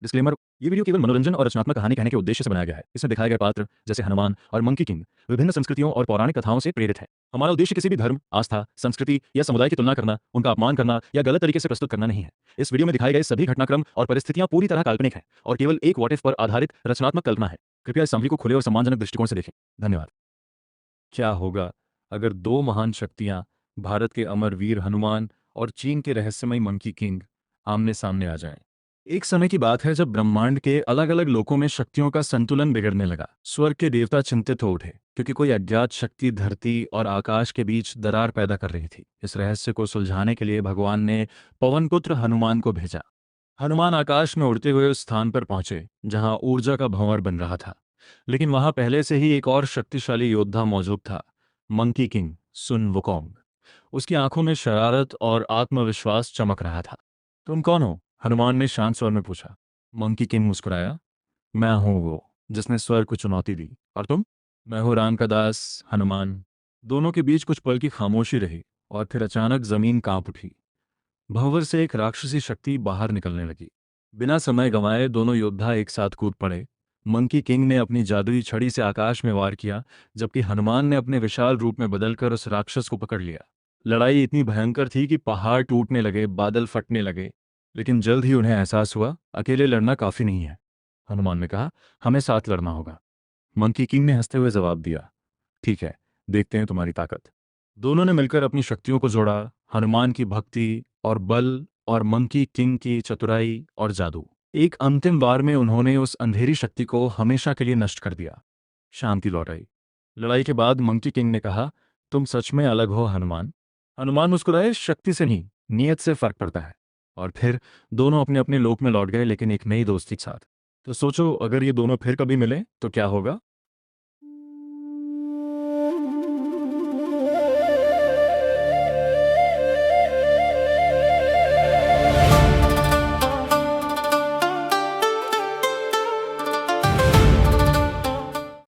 Disclaimer. ये video केवल मनोरंजन और रचनात्मक कहानी कहने के उद्देश्य से बनाया गया है। इसमें दिखाए गए पात्र जैसे हनुमान और मंकी किंग विभिन्न संस्कृतियों और पौराणिक कथाओं से प्रेरित है। हमारा उद्देश्य किसी भी धर्म, आस्था, संस्कृति या समुदाय की तुलना करना, उनका अपमान करना या गलत तरीके से प्रस्तुत करना नहीं है। इस वीडियो में दिखाए गए सभी घटनाक्रम और परिस्थितियां पूरी तरह काल्पनिक हैं और केवल एक व्हाट इफ पर आधारित रचनात्मक कल्पना है। कृपया इस सामग्री को खुले और सम्मानजनक दृष्टिकोण से देखें। धन्यवाद। क्या होगा अगर दो महान शक्तियां, भारत के अमर वीर हनुमान और चीन के रहस्यमय मंकी किंग, आमने सामने आ जाएं? एक समय की बात है जब ब्रह्मांड के अलग अलग लोकों में शक्तियों का संतुलन बिगड़ने लगा। स्वर्ग के देवता चिंतित हो उठे क्योंकि कोई अज्ञात शक्ति धरती और आकाश के बीच दरार पैदा कर रही थी। इस रहस्य को सुलझाने के लिए भगवान ने पवन पुत्र हनुमान को भेजा। हनुमान आकाश में उड़ते हुए उस स्थान पर पहुंचे जहां ऊर्जा का भंवर बन रहा था, लेकिन वहां पहले से ही एक और शक्तिशाली योद्धा मौजूद था, मंकी किंग सुन वुकोंग। उसकी आंखों में शरारत और आत्मविश्वास चमक रहा था। तुम कौन हो? हनुमान ने शांत स्वर में पूछा। मंकी किंग मुस्कुराया। मैं हूं वो जिसने स्वर को चुनौती दी। और तुम? मैं हूं राम का दास, हनुमान। दोनों के बीच कुछ पल की खामोशी रही और फिर अचानक जमीन कांप उठी। भंवर से एक राक्षसी शक्ति बाहर निकलने लगी। बिना समय गंवाए दोनों योद्धा एक साथ कूद पड़े। मंकी किंग ने अपनी जादुई छड़ी से आकाश में वार किया, जबकि हनुमान ने अपने विशाल रूप में बदलकर उस राक्षस को पकड़ लिया। लड़ाई इतनी भयंकर थी कि पहाड़ टूटने लगे, बादल फटने लगे। लेकिन जल्द ही उन्हें एहसास हुआ, अकेले लड़ना काफी नहीं है। हनुमान ने कहा, हमें साथ लड़ना होगा। मंकी किंग ने हंसते हुए जवाब दिया, ठीक है, देखते हैं तुम्हारी ताकत। दोनों ने मिलकर अपनी शक्तियों को जोड़ा, हनुमान की भक्ति और बल और मंकी किंग की चतुराई और जादू। एक अंतिम बार में उन्होंने उस अंधेरी शक्ति को हमेशा के लिए नष्ट कर दिया। शांति लौट आई। लड़ाई के बाद मंकी किंग ने कहा, तुम सच में अलग हो हनुमान। हनुमान मुस्कुराए, शक्ति से नहीं, नियत से फर्क पड़ता है। और फिर दोनों अपने अपने लोक में लौट गए, लेकिन एक नई दोस्ती के साथ। तो सोचो, अगर ये दोनों फिर कभी मिले तो क्या होगा?